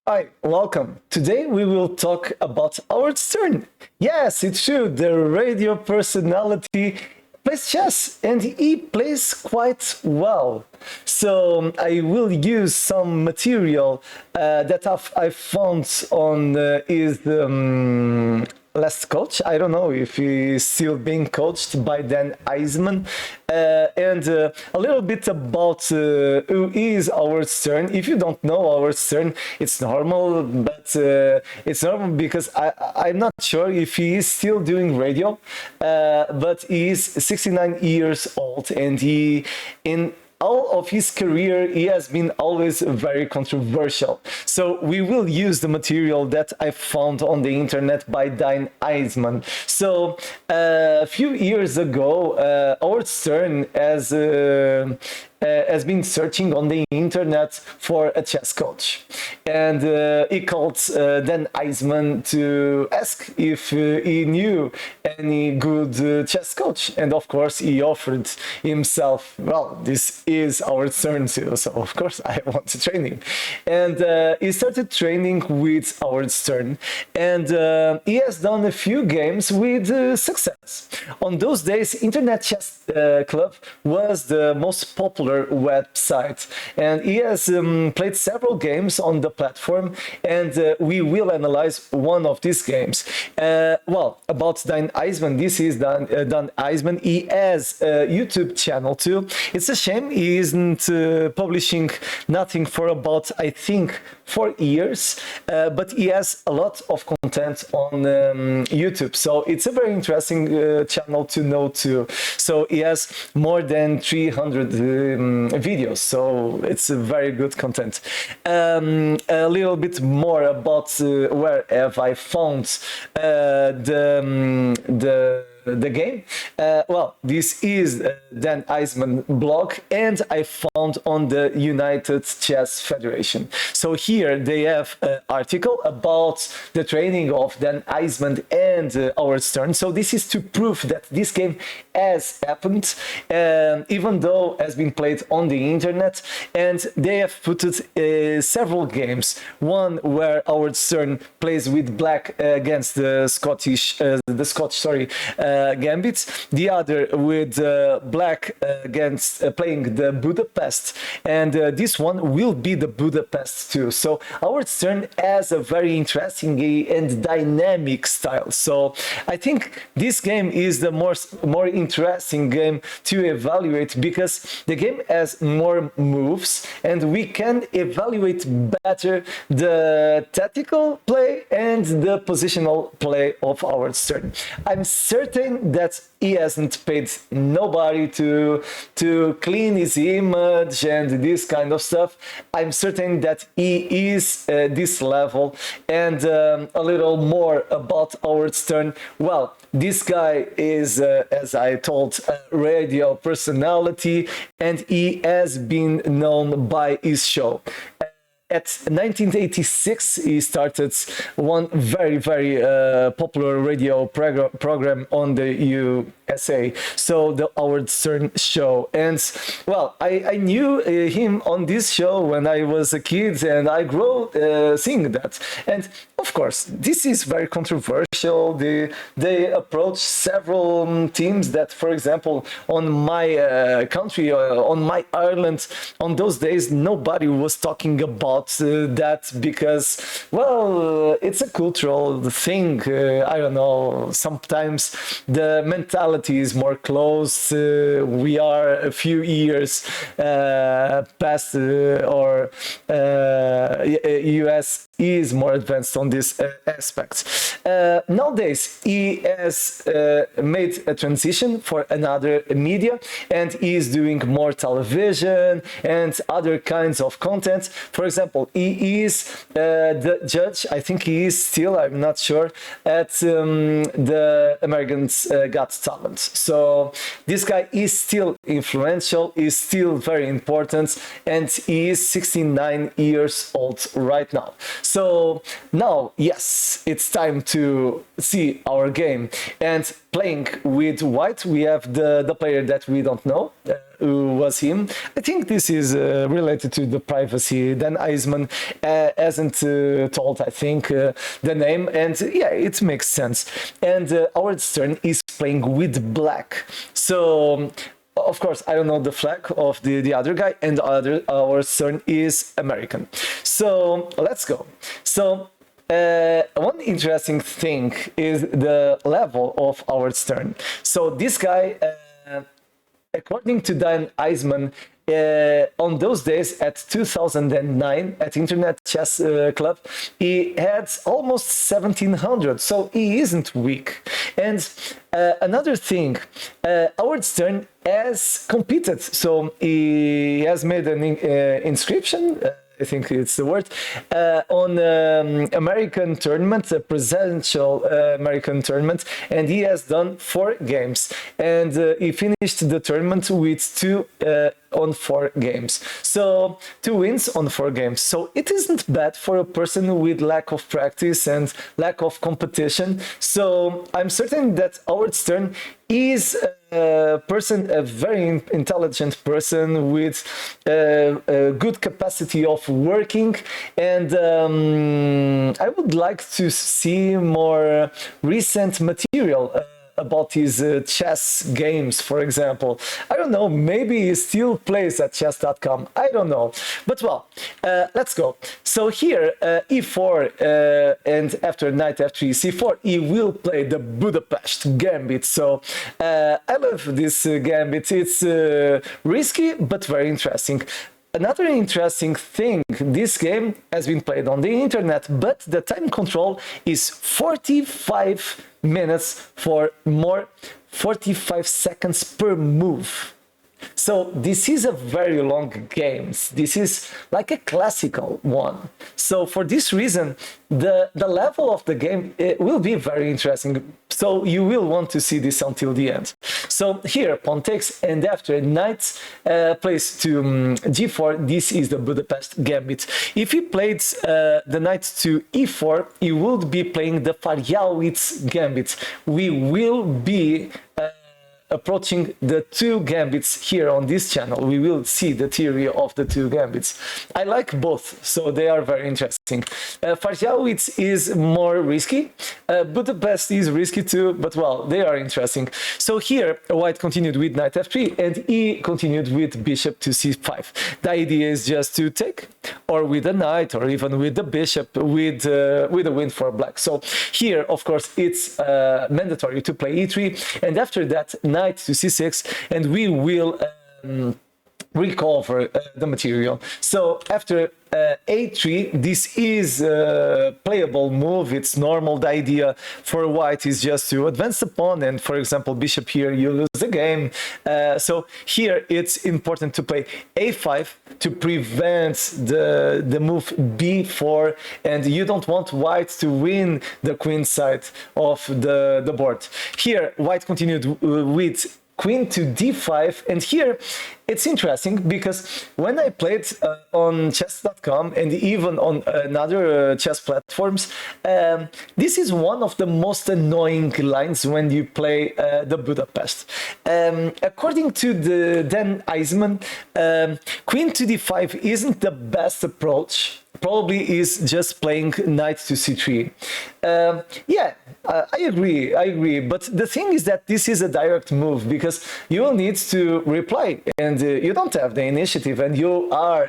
Hi, welcome. Today we will talk about Howard Stern. Yes, it's true, the radio personality plays chess and he plays quite well. So I will use some material that I found on his last coach. I don't know if he's still being coached by Dan Eisman. And a little bit about who is Howard Stern. If you don't know Howard Stern, it's normal, but it's normal because I'm not sure if he is still doing radio, but he is 69 years old and he in all of his career, he has been always very controversial. So we will use the material that I found on the internet by Dan Eisman. So a few years ago, Howard Stern has been searching on the internet for a chess coach. And he called Dan Eisman to ask if he knew any good chess coach. And of course, he offered himself, well, this is our turn too, so of course I want to train him. And he started training with Howard Stern. And he has done a few games with success. On those days, Internet Chess Club was the most popular website, and he has played several games on the platform, and we will analyze one of these games. Well, about Dan Eisman, this is Dan Eisman. He has a YouTube channel too. It's a shame he isn't publishing nothing for about, I think, 4 years, but he has a lot of content on YouTube, so it's a very interesting channel to know too. So he has more than 300 videos, so it's a very good content. A little bit more about where have I found the game. Well, this is Dan Eisman blog, and I found on the United Chess Federation. So here they have an article about the training of Dan Eisman and Howard Stern. So this is to prove that this game has happened, even though has been played on the internet. And they have put it several games. One where Howard Stern plays with black against the Scotch gambits, the other with black against playing the Budapest, and this one will be the Budapest too. So Howard Stern has a very interesting and dynamic style. So I think this game is the more interesting game to evaluate because the game has more moves, and we can evaluate better the tactical play and the positional play of Howard Stern. I'm certain that he hasn't paid nobody to clean his image and this kind of stuff. I'm certain that he is this level. And a little more about Howard Stern. Well, this guy is, as I told, a radio personality, and he has been known by his show. At 1986, he started one very popular radio program on the USA, so the Howard Stern Show. And well, I knew him on this show when I was a kid, and I grew seeing that. And of course, this is very controversial. They approach several teams that, for example, on my country, on my Ireland, on those days, nobody was talking about that because, well, it's a cultural thing. I don't know. Sometimes the mentality is more close. We are a few years past, or US is more advanced on this aspect. Nowadays, he has made a transition for another media, and he is doing more television and other kinds of content. For example, he is the judge, I think he is still, I'm not sure, at the Americans Got Talent. So this guy is still influential, is still very important, and he is 69 years old right now. So now, yes, it's time to see our game. And playing with white, we have the player that we don't know. Who was him? I think this is related to the privacy. Dan Eisman hasn't told, I think, the name, and yeah, it makes sense. And our turn is playing with black. So, of course, I don't know the flag of the other guy, and our turn is American. So let's go. So one interesting thing is the level of our turn. So this guy, according to Dan Eisman, on those days at 2009 at Internet Chess Club, he had almost 1700, so he isn't weak. And another thing, Howard Stern has competed, so he has made an inscription, I think it's the word, on American tournament, a presidential American tournament, and he has done 4 games, and he finished the tournament with 2 on 4 games. So 2 wins on 4 games. So it isn't bad for a person with lack of practice and lack of competition. So I'm certain that Howard Stern is a very intelligent person with a good capacity of working, and I would like to see more recent material about his chess games, for example. I don't know, maybe he still plays at chess.com, I don't know. But well, let's go. So here, e4, and after knight f3, c4, he will play the Budapest gambit. So I love this gambit. It's risky, but very interesting. Another interesting thing, this game has been played on the internet, but the time control is 45 minutes for more 45 seconds per move. So this is a very long game. This is like a classical one. So for this reason, the level of the game will be very interesting. So you will want to see this until the end. So here, pawn takes, and after knight plays to g4, this is the Budapest gambit. If he played the knight to e4, he would be playing the Faryawitz gambit. We will be approaching the 2 gambits here on this channel. We will see the theory of the 2 gambits. I like both, so they are very interesting. Faryawitz is more risky. Budapest is risky too, but well, they are interesting. So here, white continued with knight f3, and he continued with bishop to c5. The idea is just to take, or with a knight, or even with the bishop, with a win for black. So here, of course, it's mandatory to play e3, and after that, knight to c6, and we will recover the material. So after a3, this is a playable move. It's normal. The idea for white is just to advance the pawn, and for example, bishop here, you lose the game. So here it's important to play a5 to prevent the move b4, and you don't want white to win the queen side of the board. Here, white continued with queen to d5, and here it's interesting because when I played on chess.com and even on other chess platforms, this is one of the most annoying lines when you play the Budapest. According to the Dan Eisman, queen to d5 isn't the best approach. Probably is just playing knight to c3. Yeah, I agree. But the thing is that this is a direct move because you will need to reply, and you don't have the initiative, and you are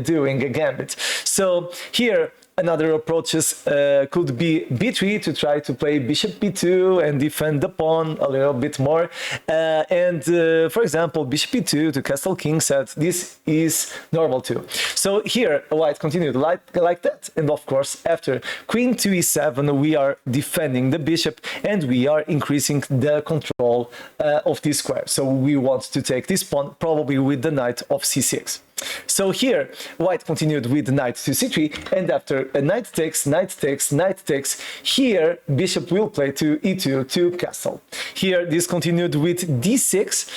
doing a gambit. So here, another approaches could be b3 to try to play bishop b2 and defend the pawn a little bit more. For example, bishop b2 to castle king set, this is normal too. So here, white continued like that. And of course, after queen to e7, we are defending the bishop and we are increasing the control of this square. So we want to take this pawn probably with the knight of c6. So here, white continued with knight to c3, and after a knight takes, knight takes, knight takes, here bishop will play to e2 to castle. Here this continued with d6.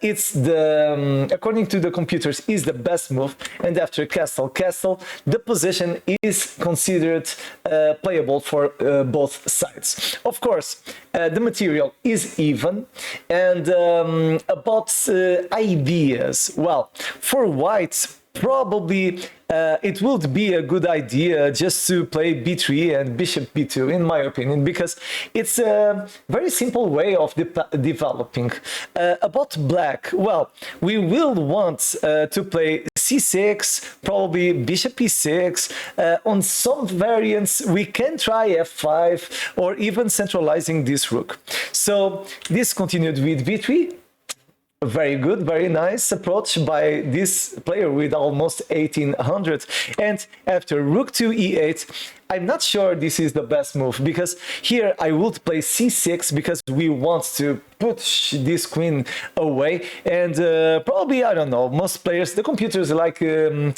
It's the according to the computers is the best move, and after castle, castle, the position is considered playable for both sides. Of course, the material is even, and about ideas. Well, for white, probably it would be a good idea just to play b3 and bishop b2, in my opinion, because it's a very simple way of developing. About black, well, we will want to play c6, probably bishop e6. On some variants, we can try f5 or even centralizing this rook. So this continued with b3. Very good, very nice approach by this player with almost 1800. And after rook to e8, I'm not sure this is the best move, because here I would play c6 because we want to push this queen away, and probably, I don't know, most players, the computers like queen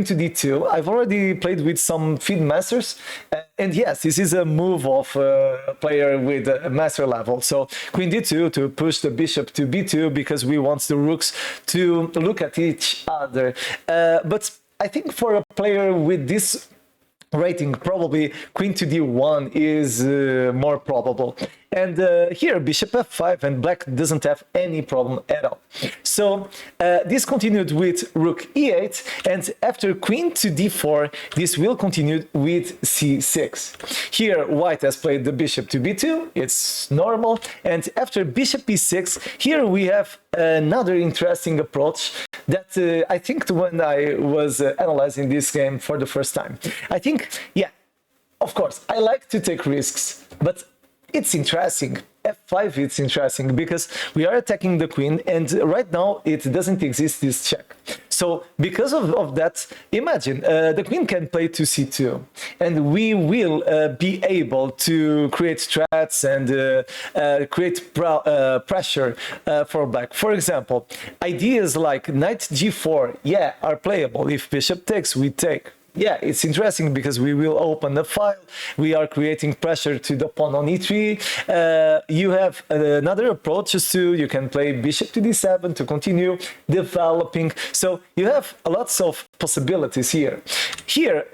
to d2. I've already played with some feed masters, and yes, this is a move of a player with a master level. So queen d2 to push the bishop to b2 because we want the rooks to look at each other. But I think for a player with this rating, probably queen to d1 is more probable. And here bishop f5, and black doesn't have any problem at all. So this continued with rook e8, and after queen to d4, this will continue with c6. Here white has played the bishop to b2, it's normal, and after bishop e6, here we have another interesting approach that I think when I was analyzing this game for the first time. I think, yeah, of course, I like to take risks, but it's interesting. f5, it's interesting because we are attacking the queen, and right now it doesn't exist this check. So because of that, imagine the queen can play to c2, and we will be able to create threats and create pressure for black. For example, ideas like knight g4, yeah, are playable. If bishop takes, we take. Yeah, it's interesting because we will open the file. We are creating pressure to the pawn on e3. You have another approaches too. You can play bishop to d7 to continue developing. So you have lots of possibilities here. Here,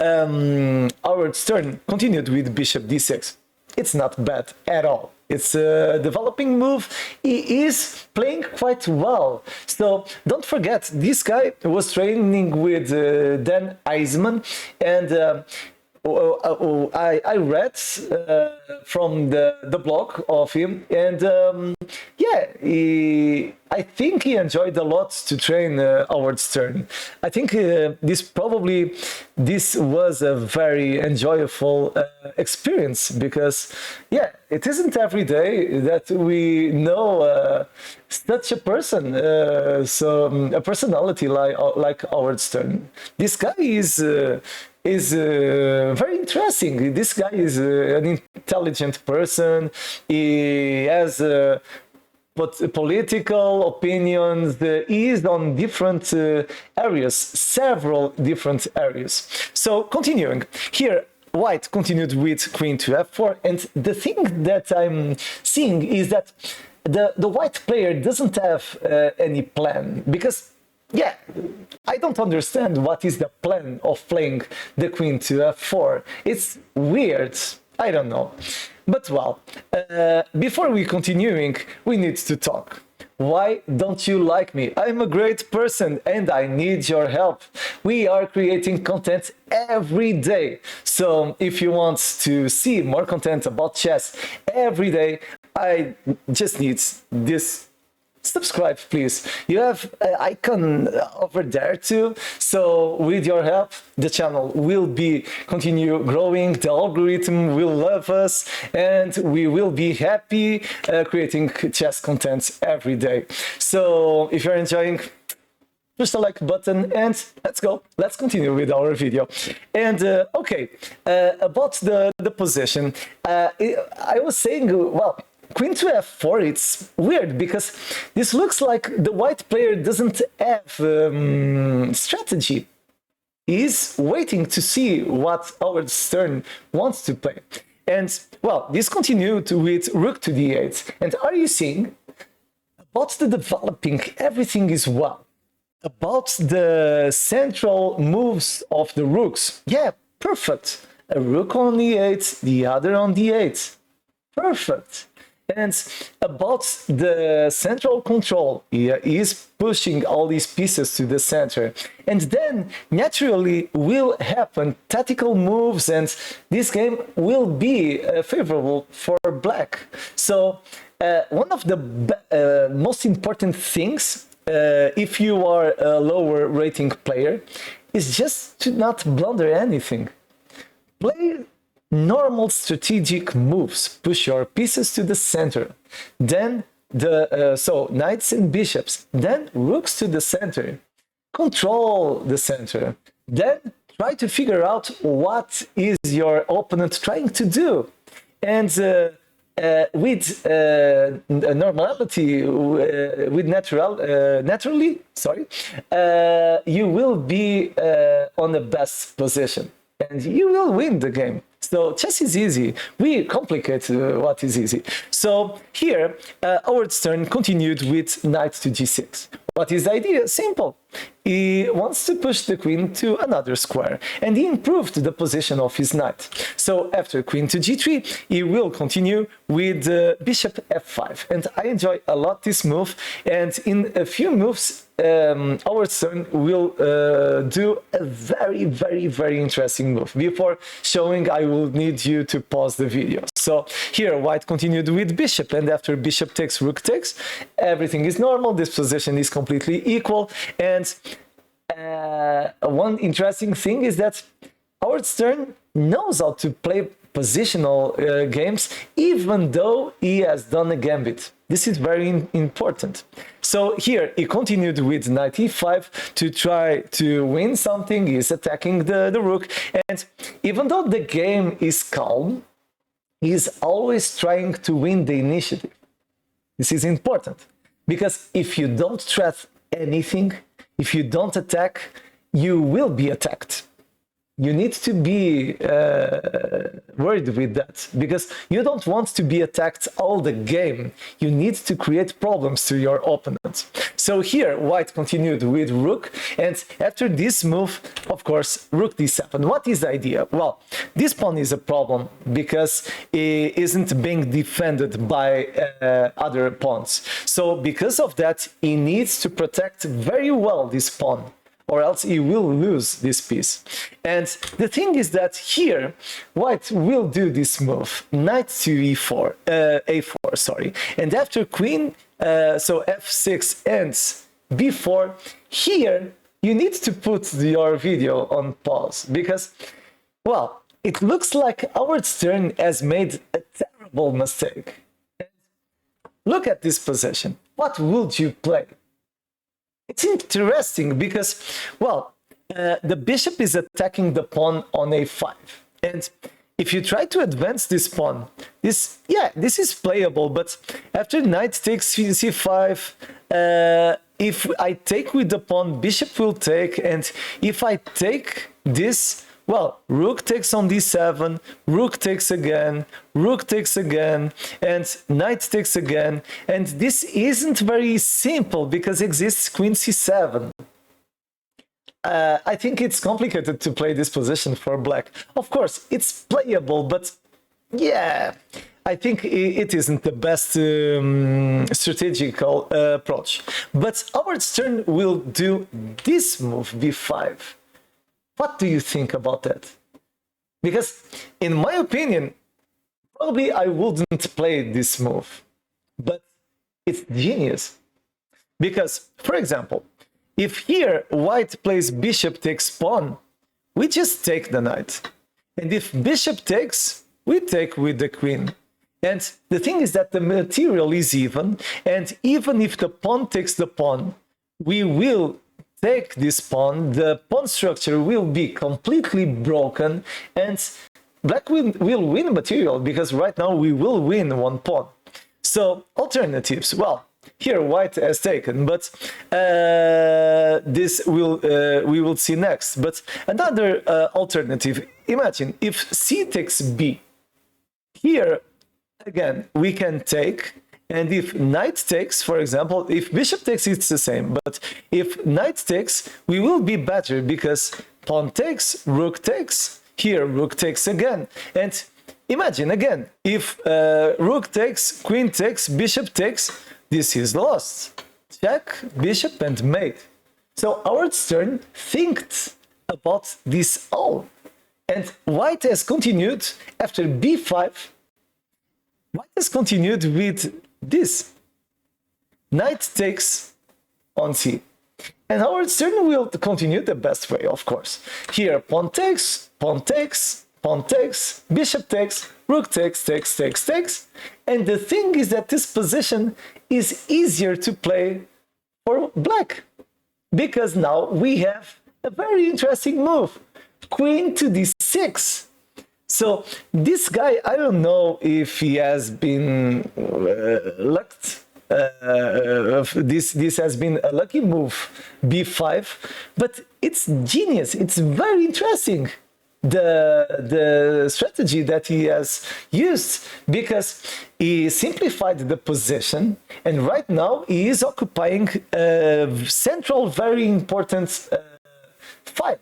our turn continued with bishop d6. It's not bad at all. It's a developing move. He is playing quite well. So don't forget, this guy was training with Dan Eisman, and I read from the blog of him, and yeah, I think he enjoyed a lot to train Howard Stern. I think this was a very enjoyable experience, because yeah, it isn't every day that we know such a person, a personality like Howard Stern. This guy is very interesting. This guy is an intelligent person. He has political opinions. He is on different areas, several different areas. So continuing here, white continued with queen to f4, and the thing that I'm seeing is that the white player doesn't have any plan, because yeah, I don't understand what is the plan of playing the queen to f4. It's weird. I don't know. But well, before we continuing, we need to talk. Why don't you like me? I'm a great person and I need your help. We are creating content every day. So if you want to see more content about chess every day, I just need this. Subscribe, please. You have an icon over there too. So with your help, the channel will be continue growing. The algorithm will love us, and we will be happy creating chess content every day. So if you're enjoying, push the like button, and let's go. Let's continue with our video. And okay, about the position, I was saying, well, queen to f4, it's weird because this looks like the white player doesn't have strategy. He's waiting to see what our turn wants to play. And, well, this continued with rook to d8. And are you seeing? About the developing, everything is well. About the central moves of the rooks, yeah, perfect. A rook on e8, the other on d8. Perfect. And about the central control, he is pushing all these pieces to the center. And then naturally will happen tactical moves, and this game will be favorable for black. So one of the most important things, if you are a lower rating player, is just to not blunder anything. Play normal strategic moves, push your pieces to the center, then so knights and bishops, then rooks to the center, control the center, then try to figure out what is your opponent trying to do, and with normality, with naturally, sorry, you will be on the best position and you will win the game. So chess is easy. We complicate what is easy. So here, our turn continued with knight to g6. What is the idea? Simple. He wants to push the queen to another square, and he improved the position of his knight. So after queen to g3, he will continue with bishop f5. And I enjoy a lot this move, and in a few moves, our son will do a very interesting move. Before showing, I will need you to pause the video. So here white continued with bishop, and after bishop takes, rook takes, everything is normal. This position is completely equal. And one interesting thing is that our turn knows how to play positional games, even though he has done a gambit. This is very important. So here he continued with knight e5 to try to win something. He's attacking the rook, and even though the game is calm, he's always trying to win the initiative. This is important because if you don't threat anything, if you don't attack, you will be attacked. You need to be worried with that because you don't want to be attacked all the game. You need to create problems to your opponent. So here white continued with rook, and after this move, of course, rook d7. What is the idea? Well, this pawn is a problem because it isn't being defended by other pawns. So because of that, he needs to protect very well this pawn, or else he will lose this piece. And the thing is that here, white will do this move, knight to e4, a4, sorry. And after queen, so f6 ends b4, here you need to put your video on pause because, well, it looks like our turn has made a terrible mistake. Look at this position. What would you play? It's interesting because, well, the bishop is attacking the pawn on a5. And if you try to advance this pawn, this is playable, but after knight takes c5, if I take with the pawn, bishop will take, and if I take this, well, rook takes on d7, rook takes again, and knight takes again. And this isn't very simple because exists queen c7. I think it's complicated to play this position for black. Of course, it's playable, but yeah, I think it isn't the best strategical approach. But our turn will do this move, b5. What do you think about that? Because in my opinion, probably I wouldn't play this move, but it's genius. Because, for example, if here white plays bishop takes pawn, we just take the knight. And if bishop takes, we take with the queen. And the thing is that the material is even, and even if the pawn takes the pawn, we will take this pawn, the pawn structure will be completely broken, and black will win material, because right now we will win one pawn. So alternatives, well, here white has taken, but this will we will see next. But another alternative, imagine if c takes b. Here again we can take, and if knight takes, for example, if bishop takes, it's the same, but if knight takes, we will be better because pawn takes, rook takes, here rook takes again, and imagine again, if rook takes, queen takes, bishop takes, this is lost. Check, bishop, and mate. So our turn thinked about this all. And white has continued after b5. White has continued with this. Knight takes on c. And our turn will continue the best way, of course. Here, pawn takes, pawn takes, pawn takes, bishop takes, rook takes, takes, takes, takes. And the thing is that this position is easier to play for black, because now we have a very interesting move. Queen to d6. So this guy, I don't know if he has been lucked. This has been a lucky move, b5, but it's genius. It's very interesting, the strategy that he has used, because he simplified the position, and right now he is occupying a central, very important file.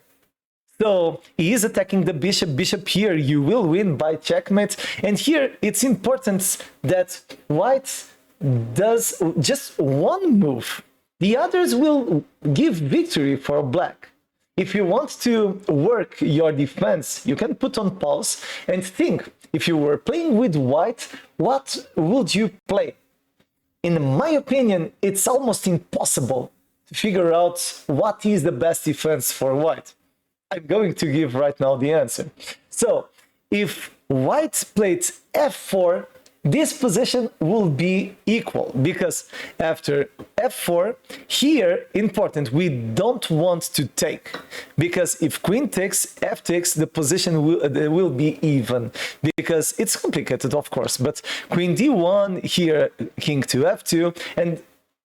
So he is attacking the bishop. Bishop here, you will win by checkmate. And here it's important that white does just one move. The others will give victory for black. If you want to work your defense, you can put on pause and think, if you were playing with white, what would you play? In my opinion, it's almost impossible to figure out what is the best defense for white. I'm going to give right now the answer. So if white played f4, this position will be equal, because after f4, here, important, we don't want to take, because if queen takes, f takes, the position will be even, because it's complicated, of course, but queen d1, here king to f2, and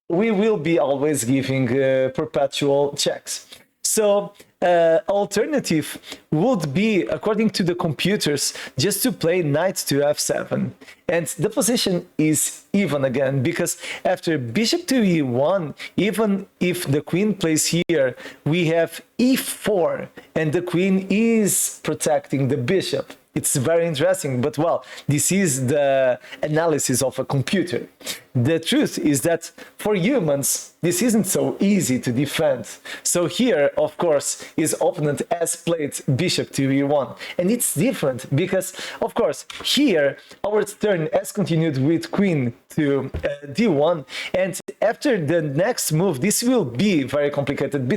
we will be always giving perpetual checks. So alternative would be, according to the computers, just to play knight to f7. And the position is even again, because after bishop to e1, even if the queen plays here, we have e4, and the queen is protecting the bishop. It's very interesting, but well, this is the analysis of a computer. The truth is that for humans, this isn't so easy to defend. So here, of course, his opponent has played bishop to e1. And it's different because, of course, here our turn has continued with queen to d1. And after the next move, this will be very complicated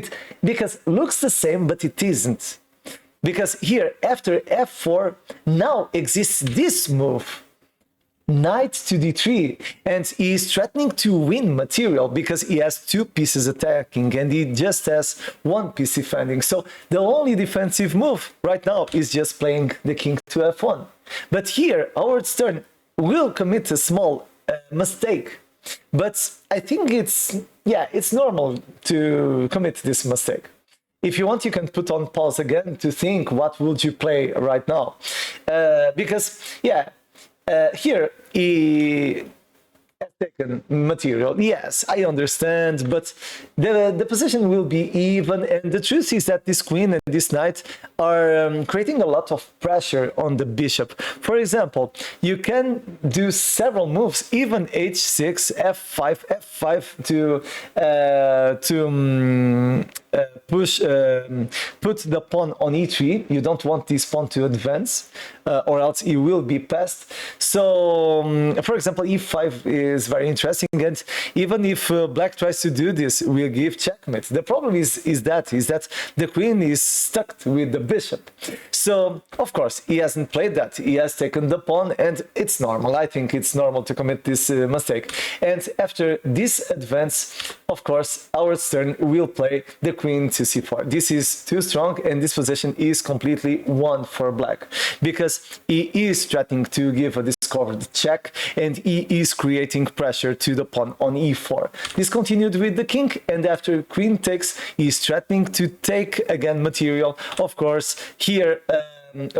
because looks the same, but it isn't. Because here, after f4, now exists this move, knight to d3, and he is threatening to win material because he has two pieces attacking and he just has one piece defending. So the only defensive move right now is just playing the king to f1. But here, our turn will commit a small mistake. But I think it's normal to commit this mistake. If you want, you can put on pause again to think what would you play right now. Because, here he has taken material. Yes, I understand, but the position will be even. And the truth is that this queen and this knight are creating a lot of pressure on the bishop. For example, you can do several moves, even h6, f5, f5 to put the pawn on e3. You don't want this pawn to advance, or else it will be passed. So, for example, e5 is very interesting, and even if black tries to do this, we'll give checkmate. The problem is that the queen is stuck with the bishop. So, of course, he hasn't played that. He has taken the pawn, and it's normal. I think it's normal to commit this mistake. And after this advance, of course, our turn will play the queen to c4. This is too strong, and this position is completely won for black, because he is threatening to give a discovered check, and he is creating pressure to the pawn on e4. This continued with the king, and after queen takes, he is threatening to take again material. Of course, here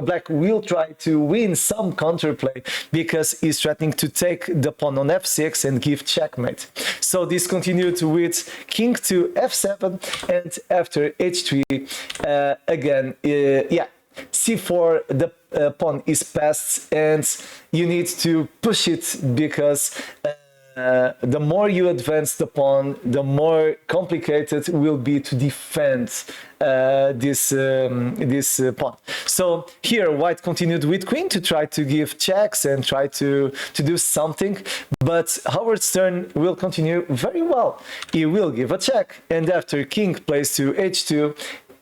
black will try to win some counterplay because he's threatening to take the pawn on f6 and give checkmate. So this continued with king to f7, and after h3 again, c4, the pawn is passed, and you need to push it because the more you advance the pawn, the more complicated it will be to defend this pawn. So here white continued with queen to try to give checks and try to do something, but Howard Stern will continue very well. He will give a check, and after king plays to h2,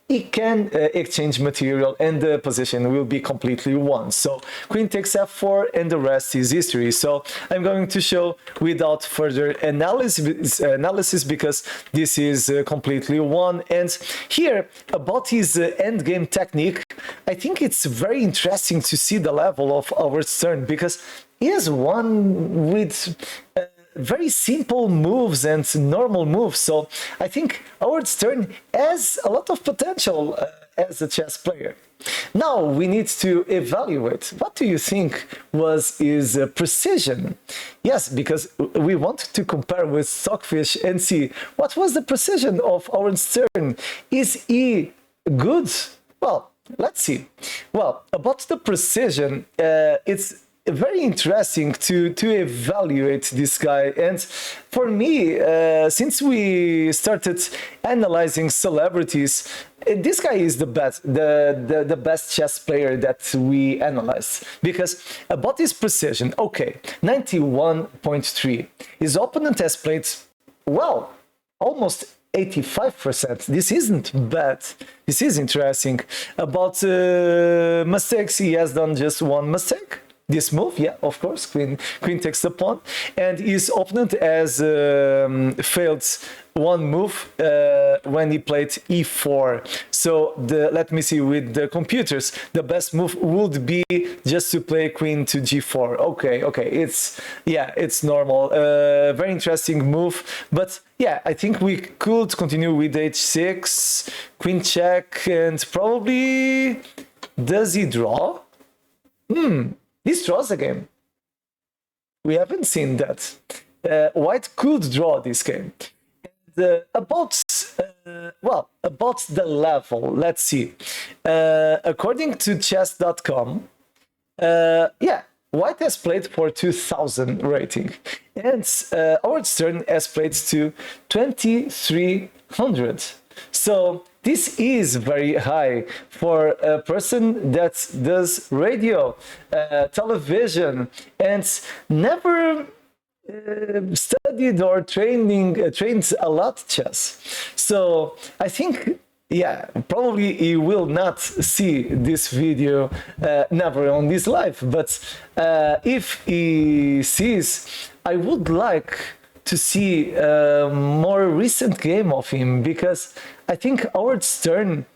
he can exchange material and the position will be completely won. So queen takes f4 and the rest is history. So I'm going to show without further analysis because this is completely won. And here about his endgame technique, I think it's very interesting to see the level of our Stern because he has won with very simple moves and normal moves. So I think Howard Stern has a lot of potential as a chess player. Now we need to evaluate. What do you think was his precision? Yes, because we want to compare with Stockfish and see what was the precision of Howard Stern. Is he good? Well, let's see. Well, about the precision, it's very interesting to evaluate this guy. And for me, since we started analyzing celebrities, this guy is the best chess player that we analyzed, because about his precision, okay, 91.3. His opponent has played, well, almost 85%. This isn't bad. This is interesting. About mistakes, he has done just one mistake. This move, yeah, of course, queen takes the pawn, and his opponent has failed one move when he played e4. So let me see, with the computers, the best move would be just to play queen to g4. Okay, it's normal. Very interesting move, but yeah, I think we could continue with h6, queen check, and probably does he draw? This draws a game. We haven't seen that. White could draw this game. And, about the level, let's see. According to chess.com, White has played for 2000 rating, and Howard Stern has played to 2300. So this is very high for a person that does radio, television, and never studied or trained a lot chess. So I think, yeah, probably he will not see this video never on his life. But if he sees, I would like to see a more recent game of him, because I think Howard Stern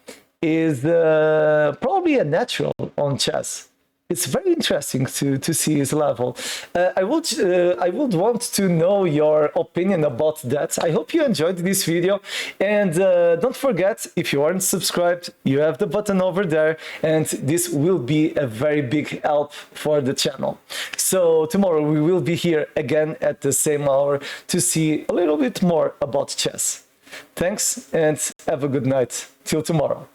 is probably a natural on chess. It's very interesting to see his level. I would want to know your opinion about that. I hope you enjoyed this video, and don't forget, if you aren't subscribed, you have the button over there, and this will be a very big help for the channel. So tomorrow we will be here again at the same hour to see a little bit more about chess. Thanks, and have a good night. Till tomorrow.